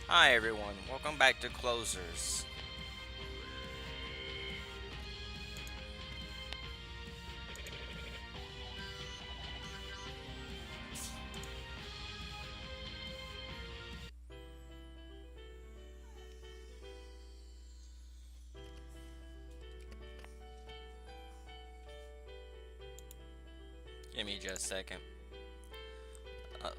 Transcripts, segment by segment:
Hi everyone, welcome back to Closers. Give me just a second. Uh,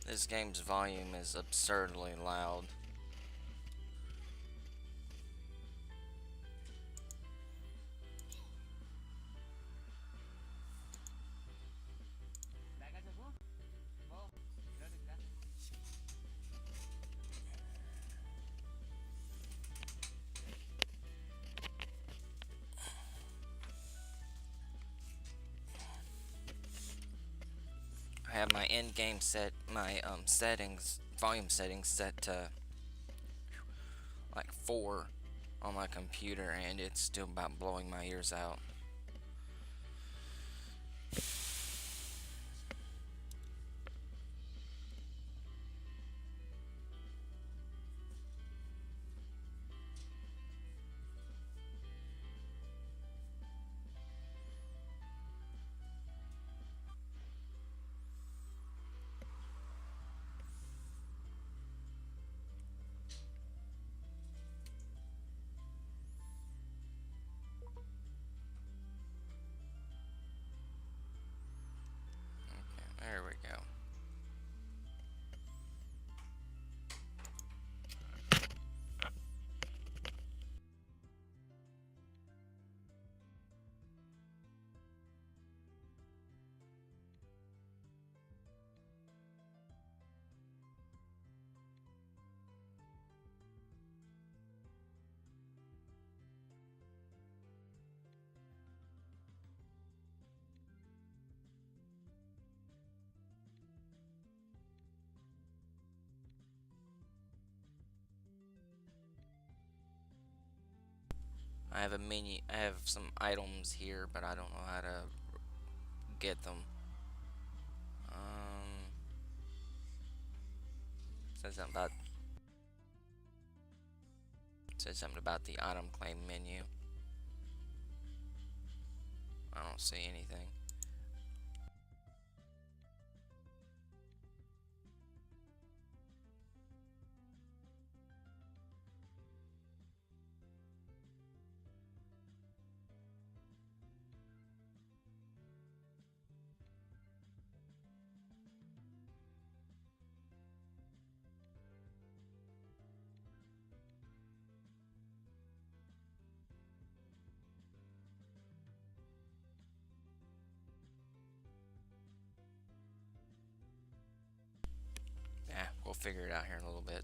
this game's volume is absurdly loud. I have my in-game my settings, volume settings set to like 4 on my computer, and it's still about blowing my ears out. There we go. I have a menu. I have some items here, but I don't know how to get them. Um, says something about says something about the item claim menu. I don't see anything. Yeah, we'll figure it out here in a little bit.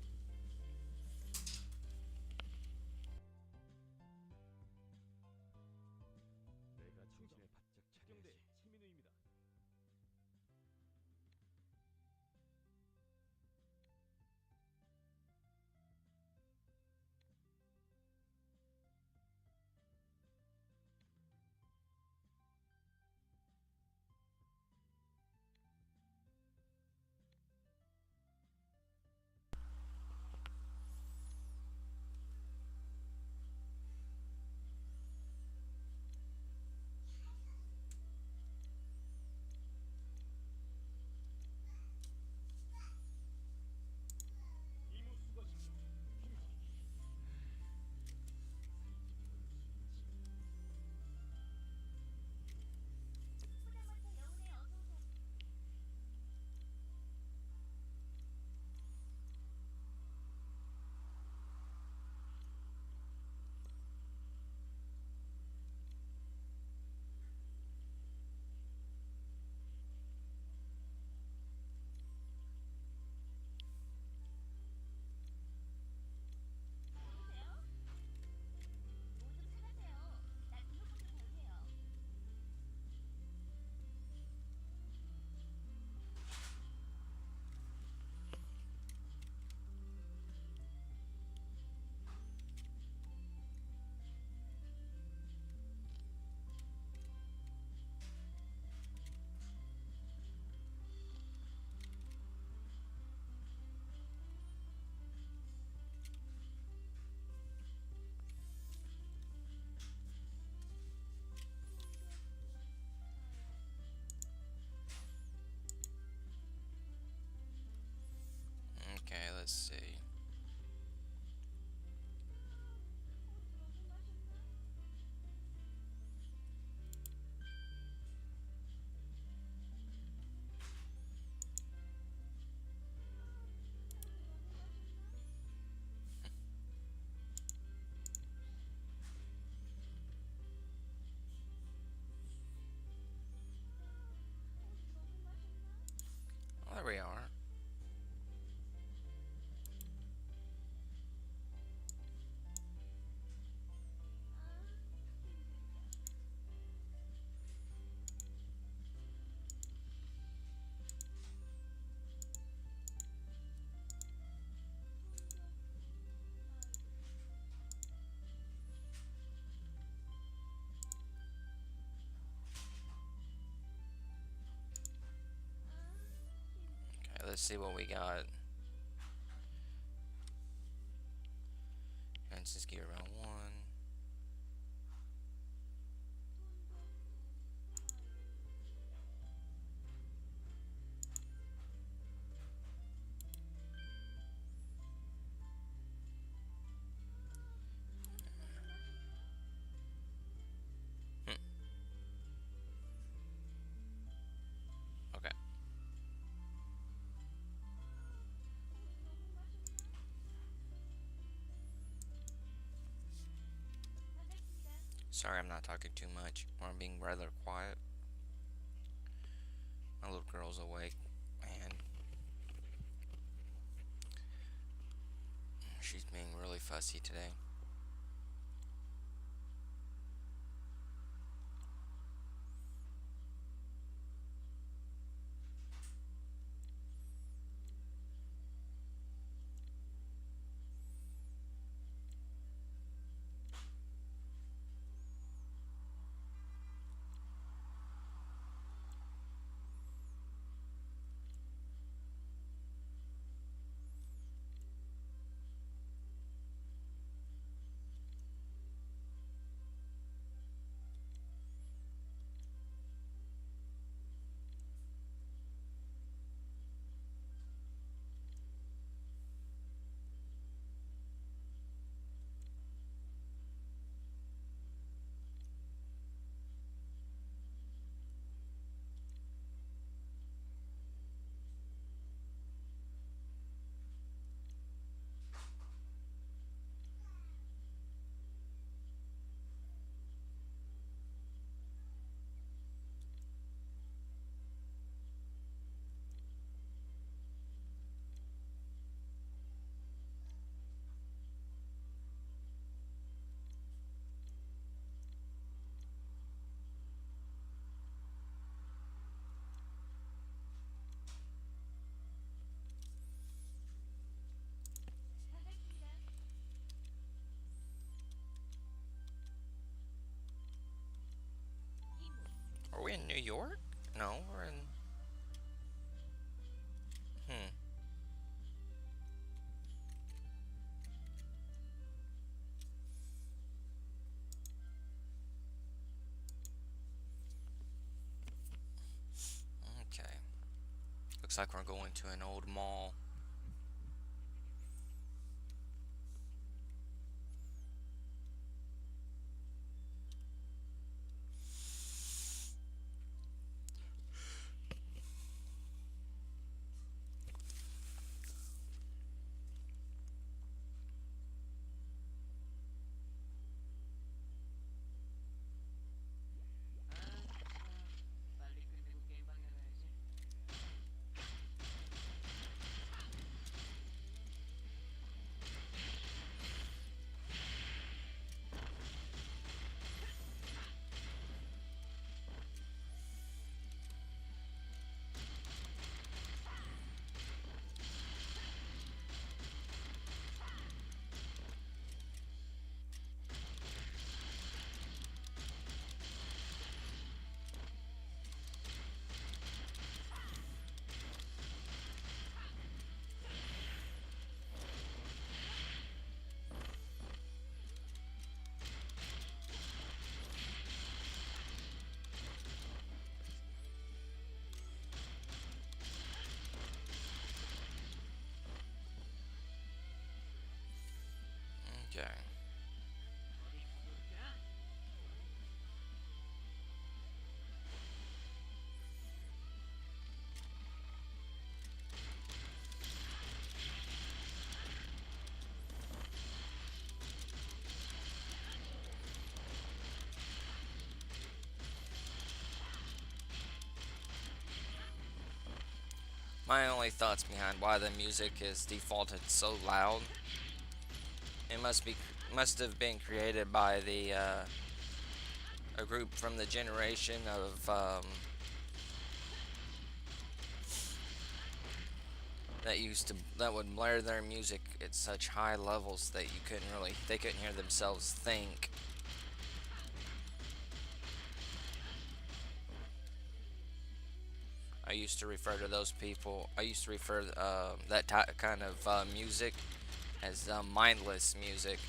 let's see what we got. Let's just get around one. Hmm. Okay. Sorry, I'm not talking too much, or I'm being rather quiet. My little girl's awake, and she's being really fussy today. Are we in New York? No, we're in. Hmm. Okay. Looks like we're going to an old mall. Okay. My only thoughts behind why the music is defaulted so loud. It must have been created by the a group from the generation of that would blare their music at such high levels that they couldn't hear themselves think. used to refer to those people. I used to refer that kind of music as mindless music.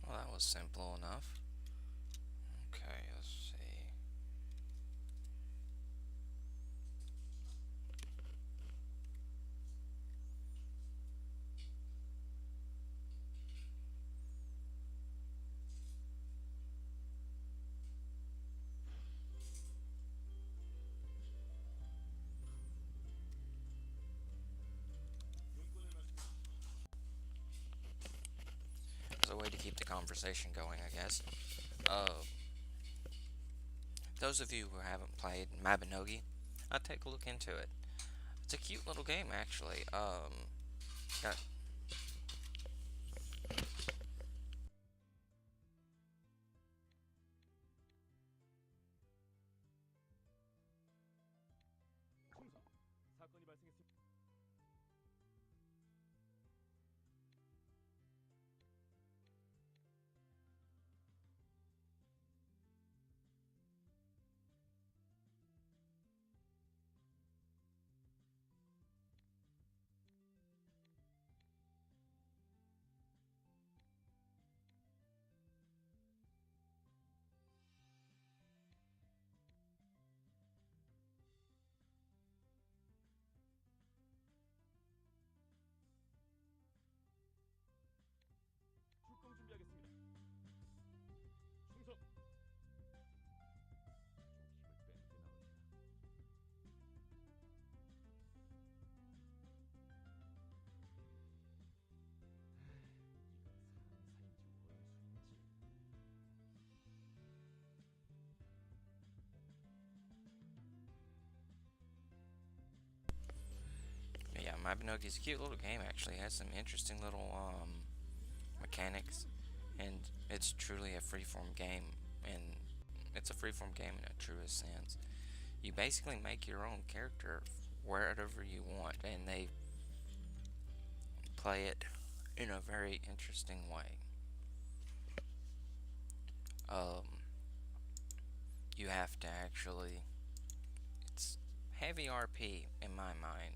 Well, that was simple enough. Okay, let's see. As a way to keep the conversation going, I guess. Those of you who haven't played Mabinogi, I'd take a look into it. It's a cute little game, actually. Got yeah, Mabinogi is a cute little game. Actually, it has some interesting little mechanics, and it's truly a freeform game. And it's a freeform game in a truest sense. You basically make your own character wherever you want, and they play it in a very interesting way. Um, you have to actually. It's heavy RP in my mind.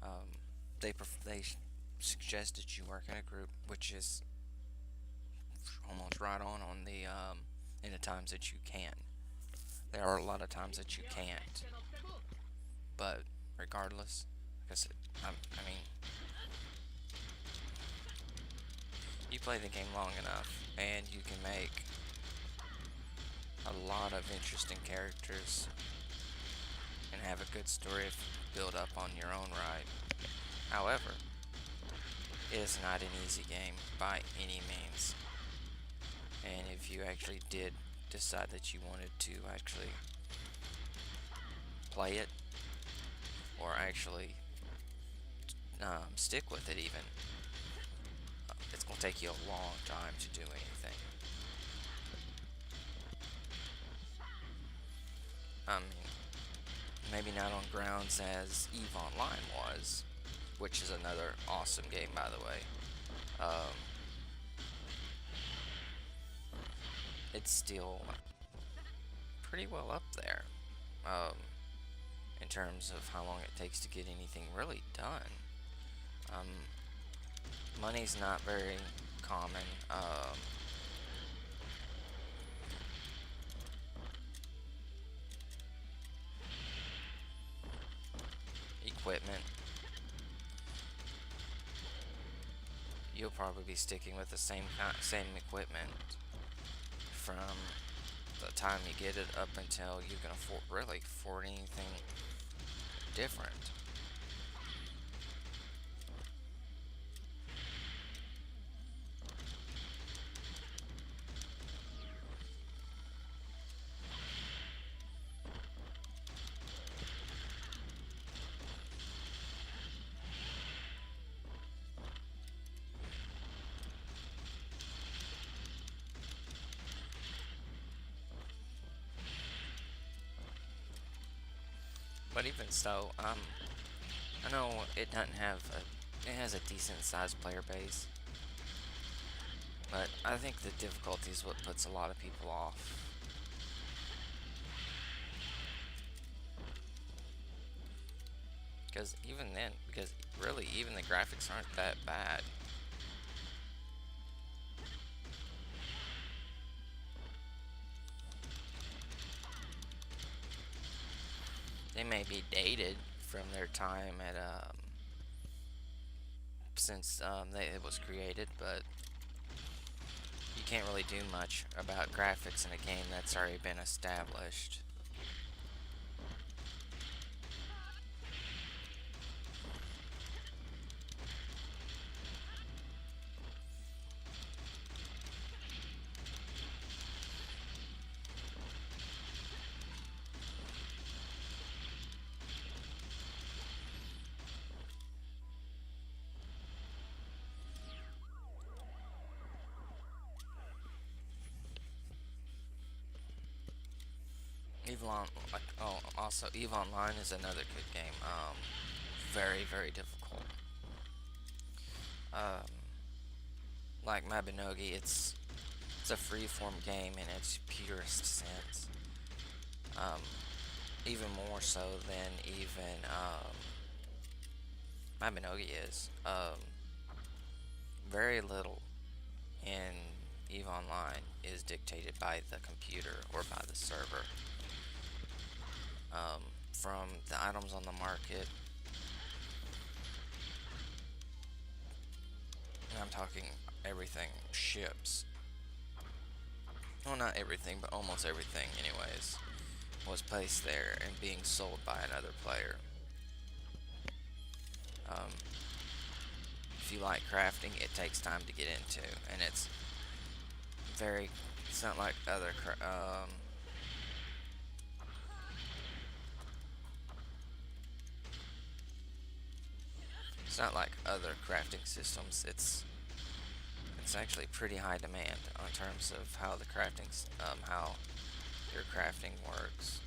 Um, they suggest that you work in a group, which is almost right on the in the times that you can. There are a lot of times that you can't, but regardless, because I mean, you play the game long enough, and you can make a lot of interesting characters and have a good story build up on your own right. However, it is not an easy game by any means. And if you actually did decide that you wanted to actually play it or actually stick with it, even, it's going to take you a long time to do anything. I mean, maybe not on grounds as EVE Online was, which is another awesome game, by the way. Um, it's still pretty well up there um, in terms of how long it takes to get anything really done. Um, money's not very common. Equipment, you'll probably be sticking with the same equipment from the time you get it up until you can afford anything different. But even so, I know it has a decent sized player base, but I think the difficulty is what puts a lot of people off. Because really, even the graphics aren't that bad. They may be dated from their time at since it was created, but you can't really do much about graphics in a game that's already been established. Also EVE Online is another good game. Very very difficult. Um, like Mabinogi, it's a freeform game in its purest sense. Um, even more so than even Mabinogi is. Very little in EVE Online is dictated by the computer or by the server. From the items on the market, and I'm talking everything ships. Well, not everything, but almost everything, anyways, was placed there and being sold by another player. Um, if you like crafting, it takes time to get into, and it's not like it's not like other crafting systems. It's actually pretty high demand in terms of how how your crafting works.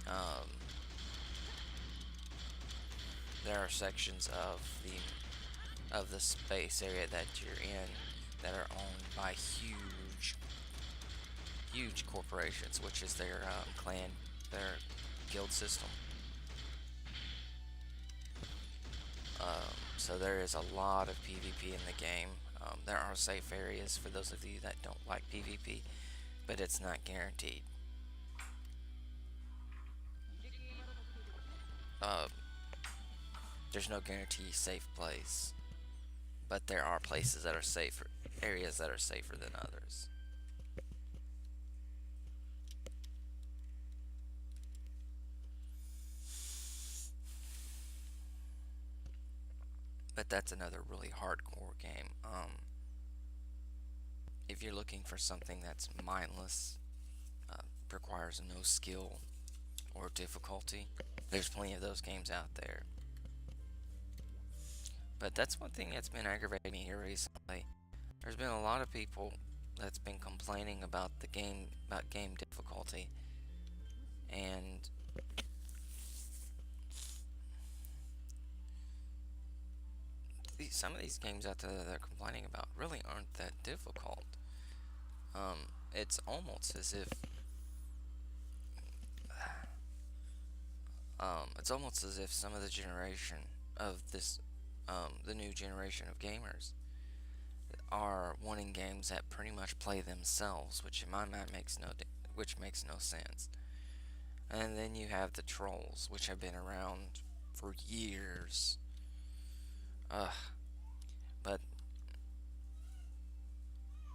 Um, there are sections of the space area that you're in that are owned by huge corporations, which is their guild system. So there is a lot of PvP in the game. There are safe areas for those of you that don't like PvP, but it's not guaranteed. Uh, There's no guarantee safe place, but there are places that are safer, areas that are safer than others. But that's another really hardcore game. If you're looking for something that's mindless, uh, requires no skill or difficulty, there's plenty of those games out there. But that's one thing that's been aggravating me here recently. There's been a lot of people that's been complaining about game difficulty, and some of these games out there that they're complaining about really aren't that difficult. It's almost as if some of the generation of this, the new generation of gamers, are wanting games that pretty much play themselves, which in my mind which makes no sense. And then you have the trolls, which have been around for years. Ugh. But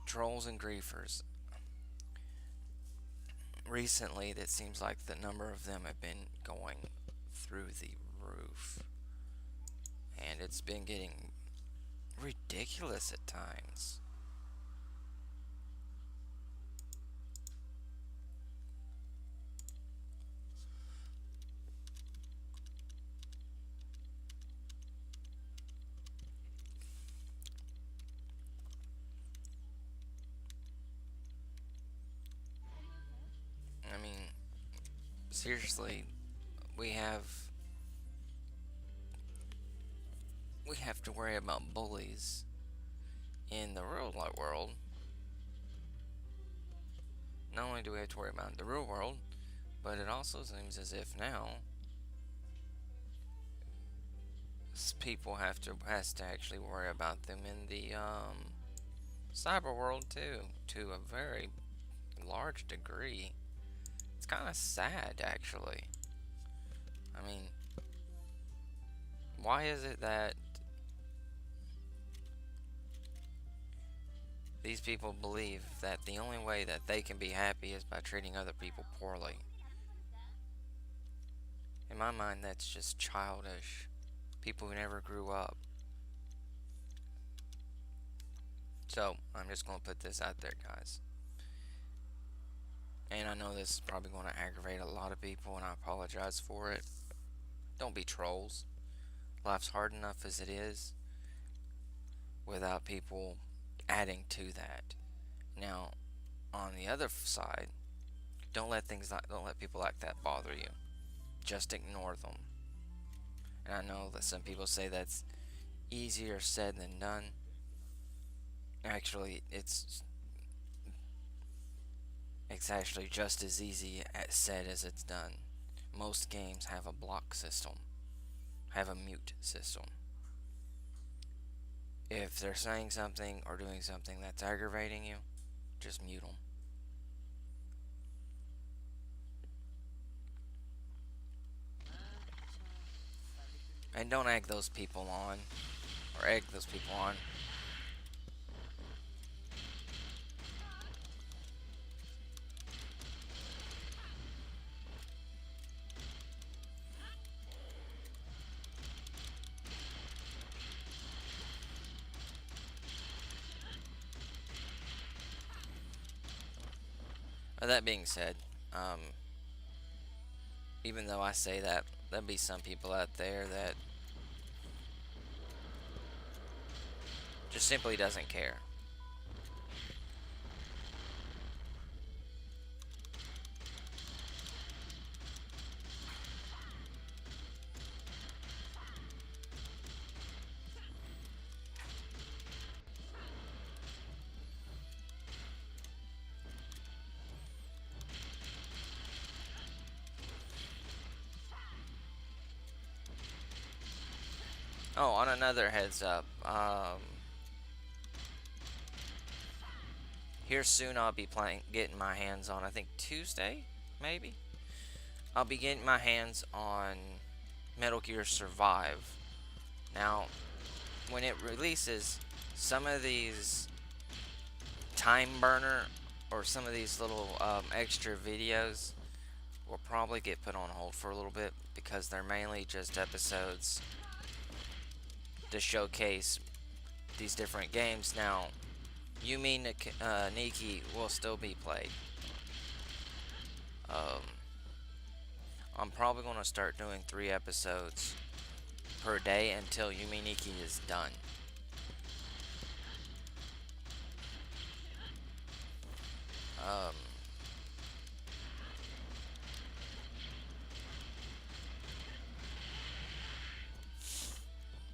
trolls and griefers, recently it seems like the number of them have been going through the roof. And it's been getting ridiculous at times. I mean, seriously, we have we have to worry about bullies in the real world. Not only do we have to worry about the real world, but it also seems as if now people has to actually worry about them in the cyber world too, to a very large degree. It's kind of sad, actually. I mean, why is it that these people believe that the only way that they can be happy is by treating other people poorly? In my mind, that's just childish. People who never grew up. So, I'm just going to put this out there, guys. And I know this is probably going to aggravate a lot of people, and I apologize for it. Don't be trolls. Life's hard enough as it is without people adding to that. Now, on the other side, don't let people like that bother you. Just ignore them. And I know that some people say that's easier said than done. Actually, it's actually just as easy said as it's done. Most games have a block system, have a mute system. If they're saying something or doing something that's aggravating you, just mute them. And don't egg those people on, or egg those people on. That being said, even though I say that, there'll be some people out there that just simply doesn't care. Oh, on another heads up, here soon I'll be getting my hands on, I think Tuesday, maybe? I'll be getting my hands on Metal Gear Survive Now, when it releases, some of these time burner or some of these little extra videos will probably get put on hold for a little bit because they're mainly just episodes to showcase these different games. Now, Yumi Nikki will still be played. Um, I'm probably going to start doing 3 episodes per day until Yumi Nikki is done. Um,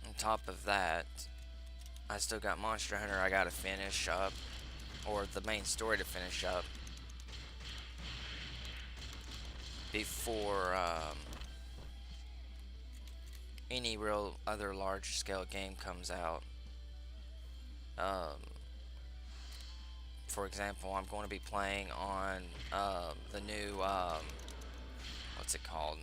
on top of that, I still got Monster Hunter I gotta finish up, or the main story to finish up before any real other large scale game comes out. Um, for example, I'm going to be playing on the new what's it called?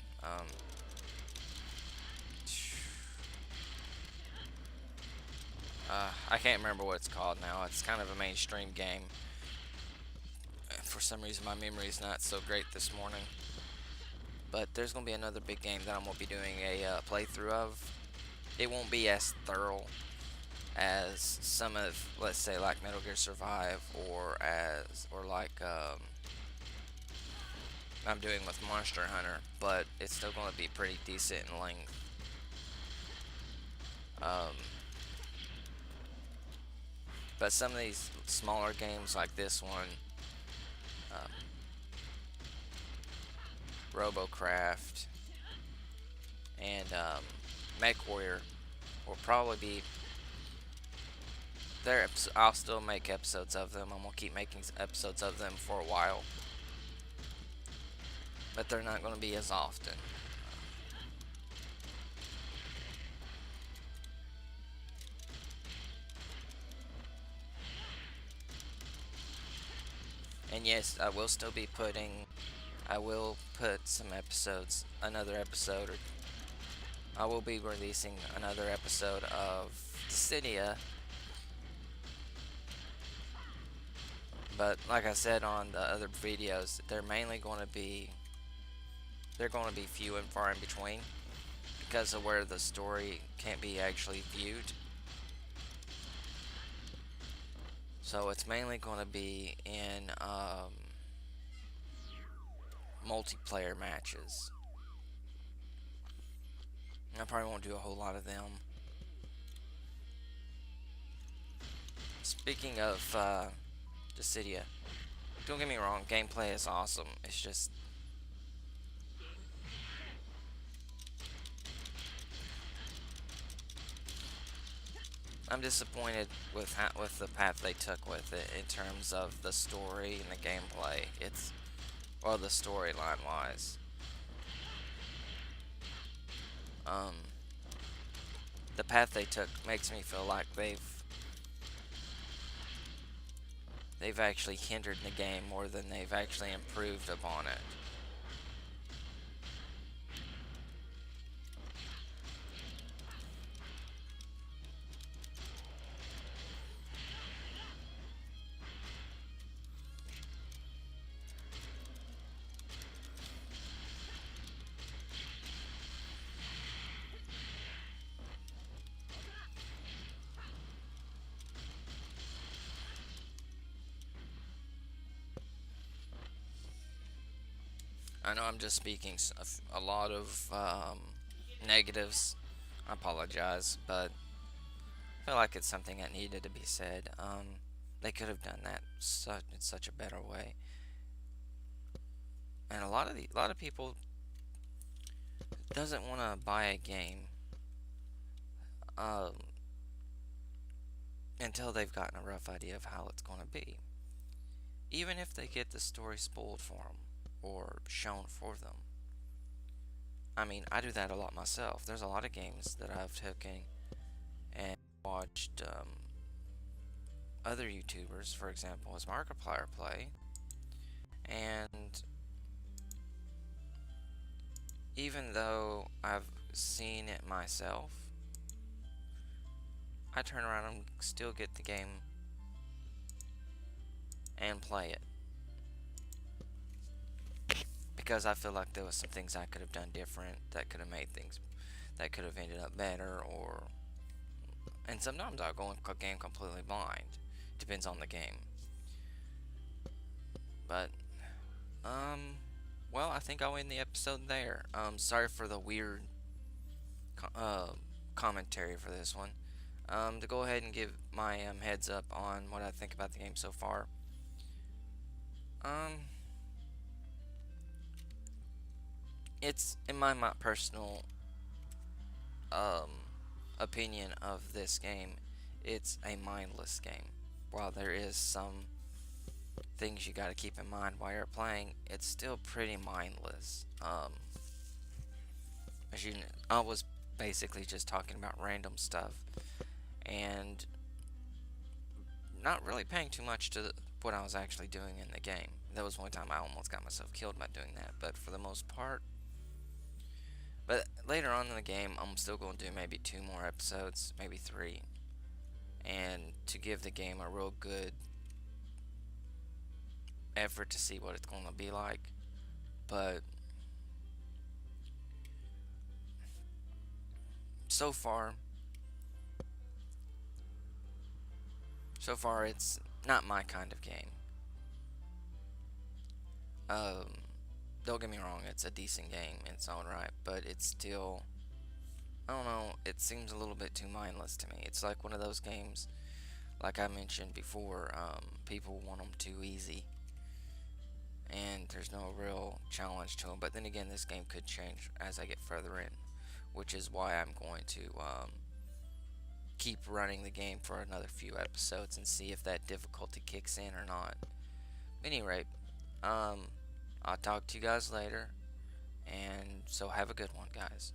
I can't remember what it's called now. It's kind of a mainstream game. For some reason, my memory is not so great this morning. But there's going to be another big game that I'm going to be doing a playthrough of. It won't be as thorough as some of, let's say, like Metal Gear Survive, or like I'm doing with Monster Hunter, but it's still going to be pretty decent in length. Um, but some of these smaller games, like this one, um, RoboCraft, and MechWarrior, will probably be there. I'll still make episodes of them. I'm gonna keep making episodes of them for a while, but they're not gonna be as often. And yes, I will still be putting. I will put some episodes, another episode, or I will be releasing another episode of Dissidia. But like I said on the other videos, they're going to be few and far in between because of where the story can't be actually viewed. So it's mainly going to be in multiplayer matches. I probably won't do a whole lot of them. Speaking of Dissidia, don't get me wrong, gameplay is awesome. It's just I'm disappointed with the path they took with it in terms of the story and the gameplay. Well, the storyline wise. Um, the path they took makes me feel like they've actually hindered the game more than they've actually improved upon it. I know I'm just speaking a lot of negatives. I apologize, but I feel like it's something that needed to be said. They could have done that in such a better way. And a lot of people doesn't want to buy a game um, until they've gotten a rough idea of how it's going to be. Even if they get the story spoiled for them or shown for them. I mean, I do that a lot myself. There's a lot of games that I've taken and watched other YouTubers, for example, as Markiplier play, and even though I've seen it myself, I turn around and still get the game and play it. Because I feel like there was some things I could have done different that could have made things that could have ended up better, or and sometimes I'll go in a game completely blind. Depends on the game. But um well, I think I'll end the episode there. Sorry for the weird commentary for this one. To go ahead and give my heads up on what I think about the game so far. Um, it's in my personal um opinion of this game. It's a mindless game. While there is some things you got to keep in mind while you're playing, it's still pretty mindless. As you, I was basically just talking about random stuff and not really paying too much to what I was actually doing in the game. There was one time I almost got myself killed by doing that, but for the most part. But later on in the game, I'm still going to do maybe 2 more episodes, maybe 3, and to give the game a real good effort to see what it's going to be like. But so far, it's not my kind of game. Um, don't get me wrong, it's a decent game, it's alright, but it's still, I don't know, it seems a little bit too mindless to me. It's like one of those games, like I mentioned before, people want them too easy, and there's no real challenge to them. But then again, this game could change as I get further in, which is why I'm going to keep running the game for another few episodes and see if that difficulty kicks in or not. At any rate, um, I'll talk to you guys later, and so have a good one, guys.